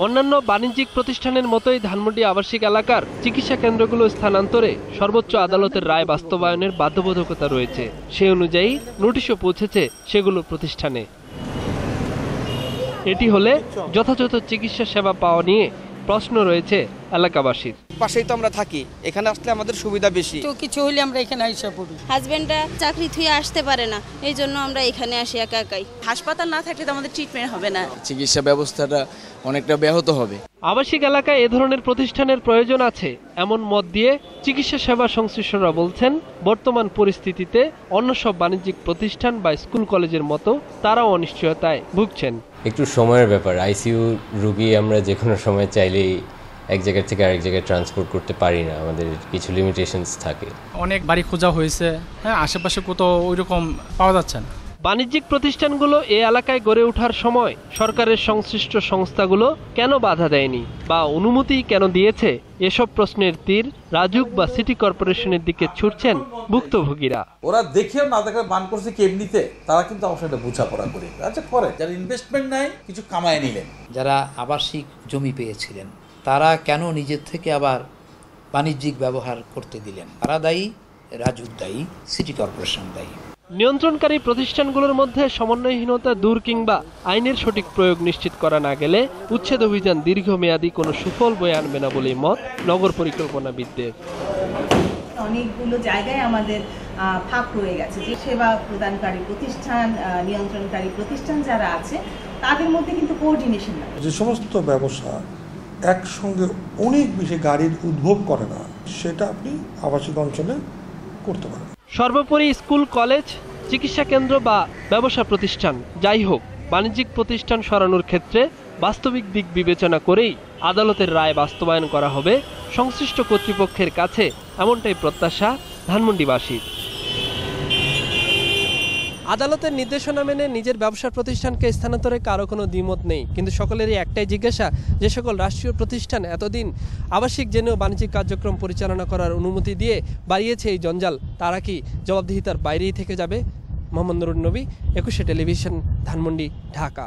অন্যান্য বাণিজ্যিক প্রতিষ্ঠানের মতোই ধানমন্ডি আবাসিক এলাকার চিকিৎসা কেন্দ্রগুলো স্থানান্তরে সর্বোচ্চ আদালতের রায় বাস্তবায়নের বাধ্যবাধকতা রয়েছে। সে অনুযায়ী নোটিশও পৌঁছেছে সেগুলো প্রতিষ্ঠানে। এটি হলে যথাযথ চিকিৎসা সেবা পাওয়া নিয়ে প্রশ্ন রয়েছে এলাকাবাসীর। পাশেই তো আমরা থাকি, এখানে আসলে আমাদের সুবিধা বেশি। তো কিছু হলে আমরা এখানে আইসা পড়ি। হাজবেন্ডরা চাকরি থুয়ে আসতে পারে না, এই জন্য আমরা এখানে আসি একা একাই। হাসপাতাল না থাকলে তো আমাদের ট্রিটমেন্ট হবে না, চিকিৎসা ব্যবস্থাটা অনেকটা ব্যাহত হবে। আবাসিক এলাকায় এ ধরনের প্রতিষ্ঠানের প্রয়োজন আছে এমন মত দিয়ে চিকিৎসা সেবা সংশ্লিষ্টরা বলছেন, বর্তমান পরিস্থিতিতে অন্য সব বাণিজ্যিক প্রতিষ্ঠান বা স্কুল কলেজের মতো তারাও অনিশ্চয়তায় ভুগছেন। একটু সময়ের ব্যাপার। আইসিইউ রোগী আমরা যে কোনো সময় চাইলেই এক জায়গা থেকে আরেক জায়গায় ট্রান্সপোর্ট করতে পারি না, আমাদের কিছু লিমিটেশনস থাকে। অনেক বাড়ি খোঁজা হয়েছে, হ্যাঁ, আশেপাশে কোথাও ওইরকম পাওয়া যাচ্ছে না। বাণিজ্যিক প্রতিষ্ঠানগুলো এ এলাকায় গড়ে ওঠার সময় সরকারের সংশ্লিষ্ট সংস্থাগুলো কেন বাধা দেয়নি বা অনুমতি কেন দিয়েছে, এসব প্রশ্নের তীর রাজুক বা সিটি কর্পোরেশনের দিকে ছুটছেন ভুক্তভোগীরা। ওরা দেখেও না দেখে মান করছে কি এমনিতে, তারা কিন্তু আমার সাথে বোঝাপড়া করে আচ্ছা করে যারা ইনভেস্টমেন্ট নাই কিছু কামায় নিলেন। যারা আবাসিক জমি পেয়েছিলেন তারা কেন নিজের থেকে আবার বাণিজ্যিক ব্যবহার করতে দিলেন? তারা দায়ী, রাজুক দায়ী, সিটি কর্পোরেশন দায়ী। নিয়ন্ত্রণকারী প্রতিষ্ঠানগুলোর মধ্যে সমন্বয়হীনতা দূর কিংবা আইনের সঠিক প্রয়োগ নিশ্চিত করা না গেলে উচ্ছেদ অভিযান দীর্ঘমেয়াদী কোনো সুফল বয়ে আনবে না বলেই মত নগর পরিকল্পনাবিদদের। অনেকগুলো জায়গায় আমাদের ফাঁক রয়ে গেছে, যে সেবা প্রদানকারী প্রতিষ্ঠান, নিয়ন্ত্রণকারী প্রতিষ্ঠান যারা আছে তাদের মধ্যে কিন্তু কোঅর্ডিনেশন নাই। যে সমস্ত ব্যবসা একসঙ্গে অনেক বেশি গাড়ির উদ্ভব করে না, সেটা আপনি আবাসিক অঞ্চলে করতে পারেন। সর্বোপরি স্কুল, কলেজ, চিকিৎসা কেন্দ্র বা ব্যবসা প্রতিষ্ঠান যাই হোক, বাণিজ্যিক প্রতিষ্ঠান সরানোর ক্ষেত্রে বাস্তবিক দিক বিবেচনা করেই আদালতের রায় বাস্তবায়ন করা হবে সংশ্লিষ্ট কর্তৃপক্ষের কাছে, এমনটাই প্রত্যাশা ধানমন্ডিবাসীর। আদালতের নির্দেশনা মেনে নিজের ব্যবসার প্রতিষ্ঠানকে স্থানান্তরে কারো কোনো দ্বিমত নেই, কিন্তু সকলেরই একটাই জিজ্ঞাসা, যে সকল রাষ্ট্রীয় প্রতিষ্ঠান এতদিন আবাসিক জেনেও বাণিজ্যিক কার্যক্রম পরিচালনা করার অনুমতি দিয়ে বাড়িয়েছে এই জঞ্জাল, তারা কি জবাবদিহিতার বাইরেই থেকে যাবে? মোহাম্মদ নুরুন নবী, 21 টেলিভিশন, ধানমন্ডি, ঢাকা।